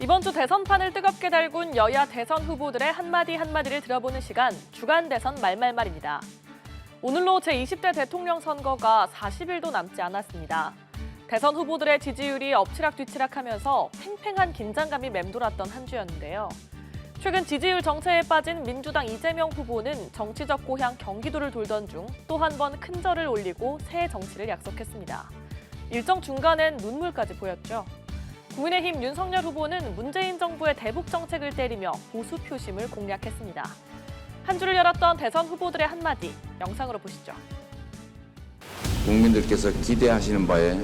이번 주 대선판을 뜨겁게 달군 여야 대선 후보들의 한마디를 들어보는 시간, 주간 대선 말말말입니다. 오늘로 제20대 대통령 선거가 40일도 남지 않았습니다. 대선 후보들의 지지율이 엎치락뒤치락하면서 팽팽한 긴장감이 맴돌았던 한 주였는데요. 최근 지지율 정체에 빠진 민주당 이재명 후보는 정치적 고향 경기도를 돌던 중 또 한 번 큰 절을 올리고 새 정치를 약속했습니다. 일정 중간엔 눈물까지 보였죠. 국민의힘 윤석열 후보는 문재인 정부의 대북 정책을 때리며 보수 표심을 공략했습니다. 한 주를 열었던 대선 후보들의 한마디, 영상으로 보시죠. 국민들께서 기대하시는 바에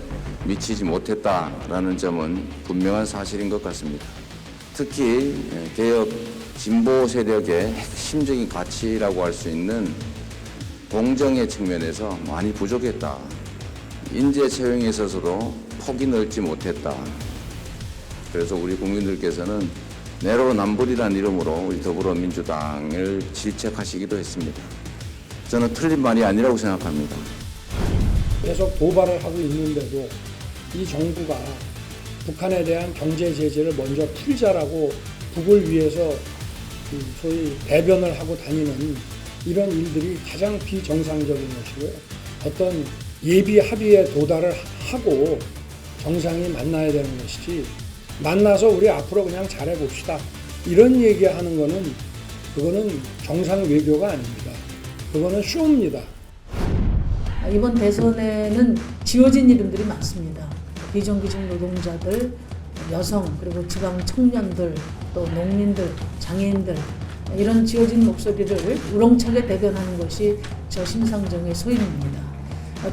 미치지 못했다라는 점은 분명한 사실인 것 같습니다. 특히 개혁 진보 세력의 핵심적인 가치라고 할 수 있는 공정의 측면에서 많이 부족했다. 인재 채용에 있어서도 폭이 넓지 못했다. 그래서 우리 국민들께서는 내로남불이라는 이름으로 우리 더불어민주당을 질책하시기도 했습니다. 저는 틀린 말이 아니라고 생각합니다. 계속 도발을 하고 있는데도 이 정부가 북한에 대한 경제 제재를 먼저 풀자라고 북을 위해서 소위 대변을 하고 다니는 이런 일들이 가장 비정상적인 것이고요. 어떤 예비 합의에 도달을 하고 정상이 만나야 되는 것이지, 만나서 우리 앞으로 그냥 잘해봅시다, 이런 얘기하는 거는 그거는 정상 외교가 아닙니다. 그거는 쇼입니다. 이번 대선에는 지워진 이름들이 많습니다. 비정규직 노동자들, 여성, 그리고 지방 청년들, 또 농민들, 장애인들, 이런 지워진 목소리를 우렁차게 대변하는 것이 저 심상정의 소임입니다.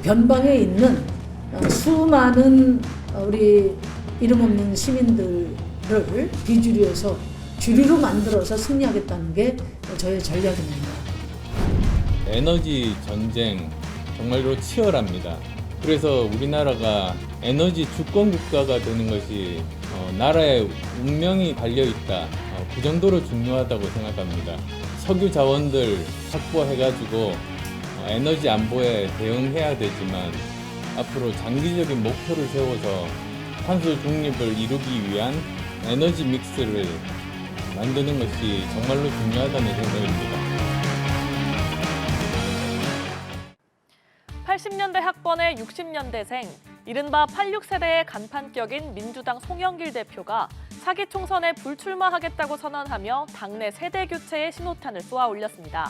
변방에 있는 수많은 우리 이름 없는 시민들을 비주류에서 주류로 만들어서 승리하겠다는 게 저의 전략입니다. 에너지 전쟁 정말로 치열합니다. 그래서 우리나라가 에너지 주권 국가가 되는 것이 나라의 운명이 달려있다. 그 정도로 중요하다고 생각합니다. 석유 자원들 확보해가지고 에너지 안보에 대응해야 되지만 앞으로 장기적인 목표를 세워서 탄소 중립을 이루기 위한 에너지 믹스를 만드는 것이 정말로 중요하다는 생각입니다. 80년대 학번의 60년대생, 이른바 86세대의 간판격인 민주당 송영길 대표가 차기 총선에 불출마하겠다고 선언하며 당내 세대 교체의 신호탄을 쏘아 올렸습니다.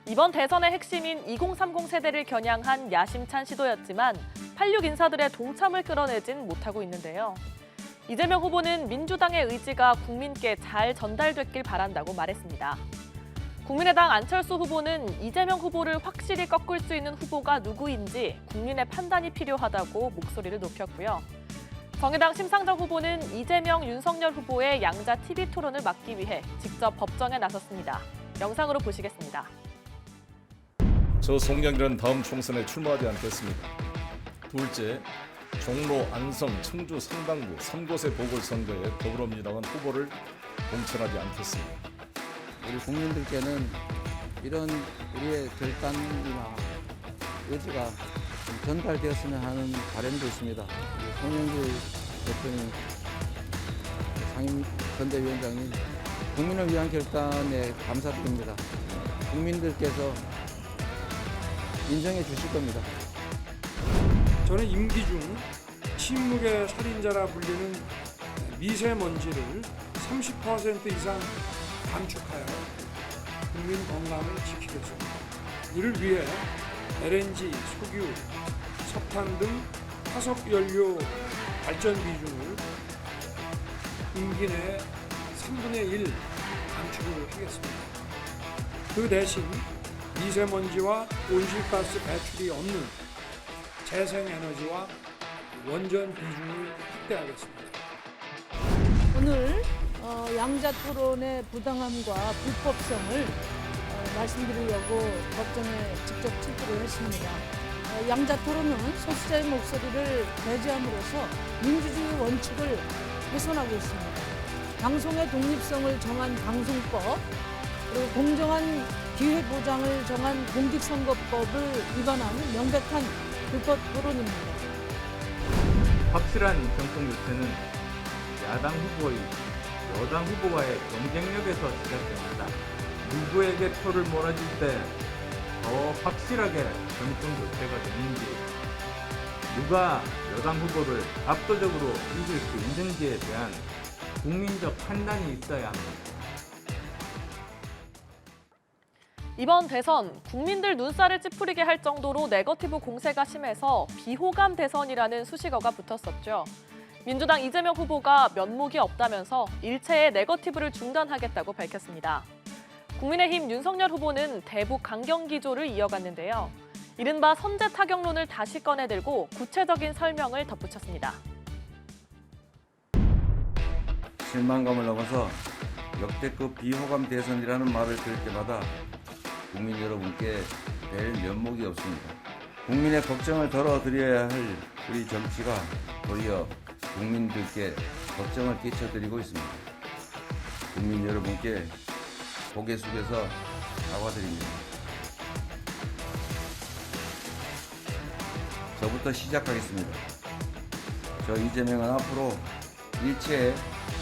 이번 대선의 핵심인 2030 세대를 겨냥한 야심찬 시도였지만 86 인사들의 동참을 끌어내진 못하고 있는데요. 이재명 후보는 민주당의 의지가 국민께 잘 전달됐길 바란다고 말했습니다. 국민의당 안철수 후보는 이재명 후보를 확실히 꺾을 수 있는 후보가 누구인지 국민의 판단이 필요하다고 목소리를 높였고요. 정의당 심상정 후보는 이재명, 윤석열 후보의 양자 TV 토론을 막기 위해 직접 법정에 나섰습니다. 영상으로 보시겠습니다. 저 송영길은 다음 총선에 출마하지 않겠습니다. 둘째, 종로, 안성, 청주, 상당구 3곳의 보궐선거에 더불어민주당은 후보를 공천하지 않겠습니다. 우리 국민들께는 이런 우리의 결단이나 의지가 좀 전달되었으면 하는 바람도 있습니다. 송영길 대표님, 상임 선대위원장님, 국민을 위한 결단에 감사드립니다. 국민들께서 인정해 주실 겁니다. 저는 임기 중 침묵의 살인자라 불리는 미세먼지를 30% 이상 감축하여 국민 건강을 지키겠습니다. 이를 위해 LNG, 석유, 석탄 등 화석연료 발전 비중을 임기 내 3분의 1 감축을 하겠습니다. 그 대신 미세먼지와 온실가스 배출이 없는 재생에너지와 원전 비중을 확대하겠습니다. 오늘 양자 토론의 부당함과 불법성을 말씀드리려고 법정에 직접 출두를 했습니다. 양자 토론은 소수자의 목소리를 배제함으로써 민주주의 원칙을 훼손하고 있습니다. 방송의 독립성을 정한 방송법, 그리고 공정한 기회 보장을 정한 공직선거법을 위반하는 명백한 불법 토론입니다. 확실한 정통 교체는 야당 후보의 여당 후보와의 경쟁력에서 시작됩니다. 누구에게 표를 몰아줄 때 더 확실하게 정권 교체가 되는지, 누가 여당 후보를 압도적으로 이길 수 있는지에 대한 국민적 판단이 있어야 합니다. 이번 대선 국민들 눈살을 찌푸리게 할 정도로 네거티브 공세가 심해서 비호감 대선이라는 수식어가 붙었었죠. 민주당 이재명 후보가 면목이 없다면서 일체의 네거티브를 중단하겠다고 밝혔습니다. 국민의힘 윤석열 후보는 대북 강경 기조를 이어갔는데요. 이른바 선제 타격론을 다시 꺼내들고 구체적인 설명을 덧붙였습니다. 실망감을 넘어서 역대급 비호감 대선이라는 말을 들을 때마다 국민 여러분께 뵐 면목이 없습니다. 국민의 걱정을 덜어드려야 할 우리 정치가 도리어 국민들께 걱정을 끼쳐드리고 있습니다. 국민 여러분께 고개 숙여서 사과드립니다. 저부터 시작하겠습니다. 저 이재명은 앞으로 일체의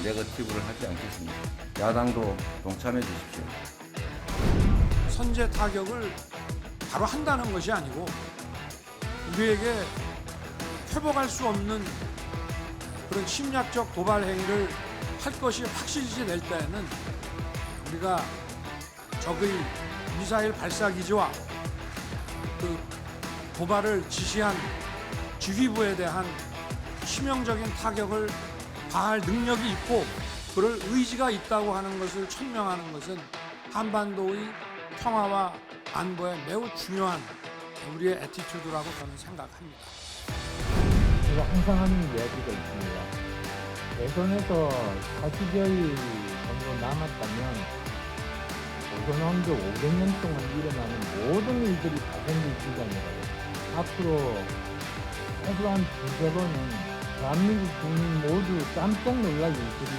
네거티브를 하지 않겠습니다. 야당도 동참해 주십시오. 선제 타격을 바로 한다는 것이 아니고 우리에게 회복할 수 없는 그런 침략적 도발 행위를 할 것이 확실시 될 때에는 우리가 적의 미사일 발사 기지와 그 도발을 지시한 지휘부에 대한 치명적인 타격을 가할 능력이 있고 그럴 의지가 있다고 하는 것을 천명하는 것은 한반도의 평화와 안보에 매우 중요한 우리의 애티튜드라고 저는 생각합니다. 제가 항상 하는 이야기가 있습니다. 대선에서 40여일 정도 남았다면 조선 왕조 500년 동안 일어나는 모든 일들이 다 생길 시간이라고. 앞으로 최소한 두세 번은 대한민국 국민 모두 깜짝 놀랄 일들이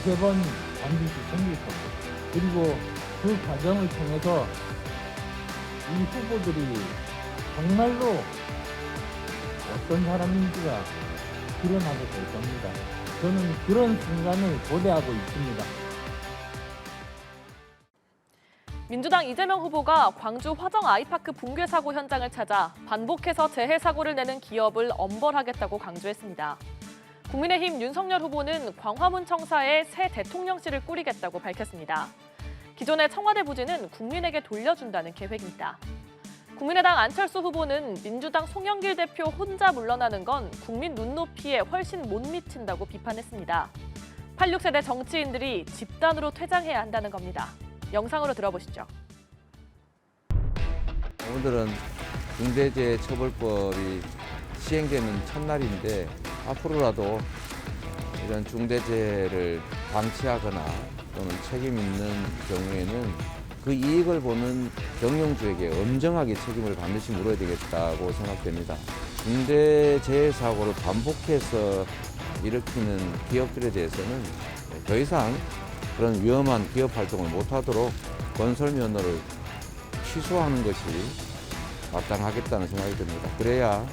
두세 번 반드시 생길 겁니다. 그리고 그 과정을 통해서 이 후보들이 정말로 어떤 사람인지가 드러나게 될 겁니다. 저는 그런 순간을 고대하고 있습니다. 민주당 이재명 후보가 광주 화정 아이파크 붕괴 사고 현장을 찾아 반복해서 재해 사고를 내는 기업을 엄벌하겠다고 강조했습니다. 국민의힘 윤석열 후보는 광화문 청사에 새 대통령실을 꾸리겠다고 밝혔습니다. 기존의 청와대 부지는 국민에게 돌려준다는 계획입니다. 국민의당 안철수 후보는 민주당 송영길 대표 혼자 물러나는 건 국민 눈높이에 훨씬 못 미친다고 비판했습니다. 86세대 정치인들이 집단으로 퇴장해야 한다는 겁니다. 영상으로 들어보시죠. 오늘은 중대재해처벌법이 시행되는 첫날인데 앞으로라도 이런 중대재해를 방치하거나 또는 책임 있는 경우에는 그 이익을 보는 경영주에게 엄정하게 책임을 반드시 물어야 되겠다고 생각됩니다. 중대재해사고를 반복해서 일으키는 기업들에 대해서는 더 이상 그런 위험한 기업 활동을 못하도록 건설 면허를 취소하는 것이 마땅하겠다는 생각이 듭니다. 그래야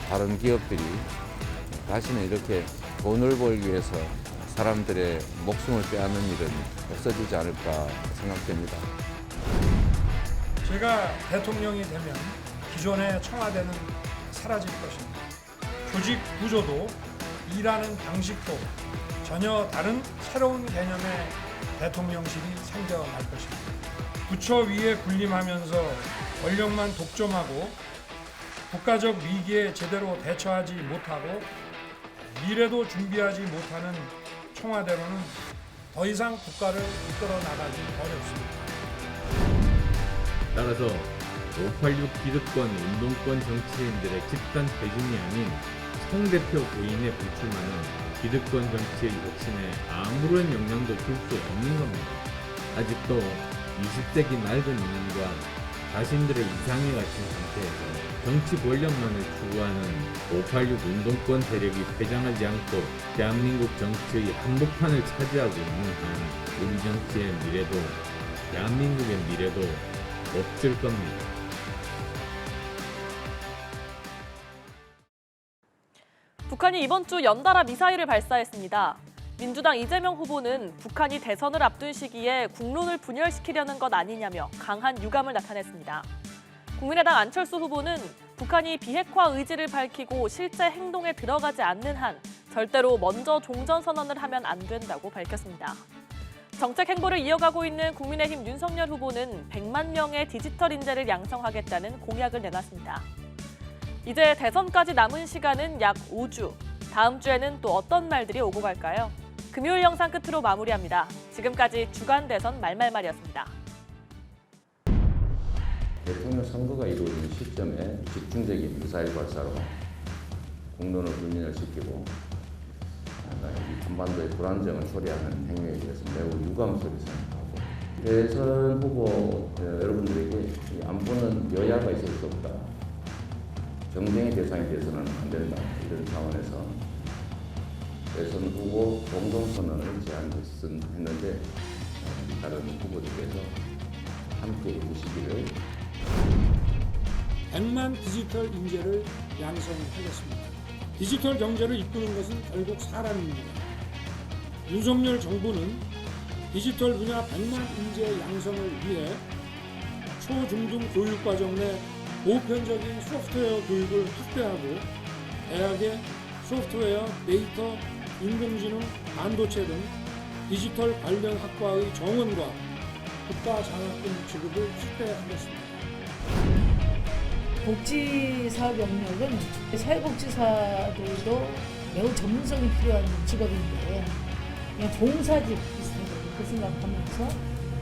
다른 기업들이 다시는 이렇게 돈을 벌기 위해서 사람들의 목숨을 빼앗는 일은 없어지지 않을까 생각됩니다. 제가 대통령이 되면 기존의 청와대는 사라질 것입니다. 조직 구조도 일하는 방식도 전혀 다른 새로운 개념의 대통령실이 생겨날 것입니다. 부처 위에 군림하면서 권력만 독점하고 국가적 위기에 제대로 대처하지 못하고 미래도 준비하지 못하는 청와대로는 더 이상 국가를 이끌어 나가기 어렵습니다. 따라서 586 기득권, 운동권 정치인들의 집단 퇴진이 아닌 송 대표 부인의 불출마는 기득권 정치의 혁신에 아무런 영향도 줄 수 없는 겁니다. 아직도 20세기 낡은 이념과 자신들의 이상에 갇힌 상태에서 정치 권력만을 추구하는 586 운동권 세력이 퇴장하지 않고 대한민국 정치의 한복판을 차지하고 있는 한 우리 정치의 미래도 대한민국의 미래도 없을 겁니다. 북한이 이번 주 연달아 미사일을 발사했습니다. 민주당 이재명 후보는 북한이 대선을 앞둔 시기에 국론을 분열시키려는 것 아니냐며 강한 유감을 나타냈습니다. 국민의당 안철수 후보는 북한이 비핵화 의지를 밝히고 실제 행동에 들어가지 않는 한 절대로 먼저 종전선언을 하면 안 된다고 밝혔습니다. 정책 행보를 이어가고 있는 국민의힘 윤석열 후보는 100만 명의 디지털 인재를 양성하겠다는 공약을 내놨습니다. 이제 대선까지 남은 시간은 약 5주. 다음 주에는 또 어떤 말들이 오고 갈까요? 금요일 영상 끝으로 마무리합니다. 지금까지 주간 대선 말말말이었습니다. 대통령 선거가 이루어지는 시점에 집중적인 미사일 발사로 공론을 불민을시키고 이 한반도의 불안정을 초래하는 행위에 대해서 매우 유감스럽게 생각하고, 대선 후보 여러분들에게 이 안보는 여야가 있을 수 없다, 경쟁의 대상이 돼서는 안 된다, 이런 차원에서 대선 후보 공동선언을 제안했는데 다른 후보들께서 함께 해주시기를. 100만 디지털 인재를 양성하겠습니다. 디지털 경제를 이끄는 것은 결국 사람입니다. 윤석열 정부는 디지털 분야 100만 인재 양성을 위해 초중등 교육과정 내 보편적인 소프트웨어 교육을 확대하고 대학의 소프트웨어, 데이터, 인공지능, 반도체 등 디지털 관련 학과의 정원과 국가장학금 지급을 확대하겠습니다. 복지사업 영역은 사회복지사들도 매우 전문성이 필요한 직업인데 그냥 봉사직 비슷하게 그 생각하면서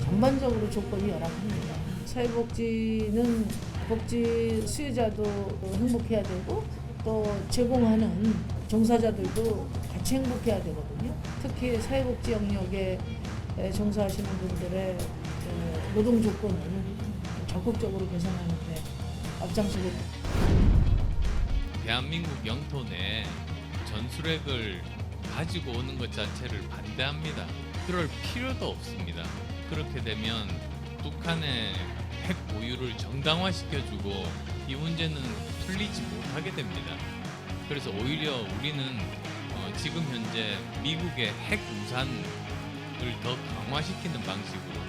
전반적으로 조건이 열악합니다. 사회복지는 복지 수요자도 행복해야 되고 또 제공하는 종사자들도 같이 행복해야 되거든요. 특히 사회복지 영역에 종사하시는 분들의 노동 조건을 적극적으로 개선하는 데 앞장서겠다. 대한민국 영토 내 전술핵을 가지고 오는 것 자체를 반대합니다. 그럴 필요도 없습니다. 그렇게 되면 북한의 핵 보유를 정당화시켜주고 이 문제는 풀리지 못하게 됩니다. 그래서 오히려 우리는 지금 현재 미국의 핵 우산을 더 강화시키는 방식으로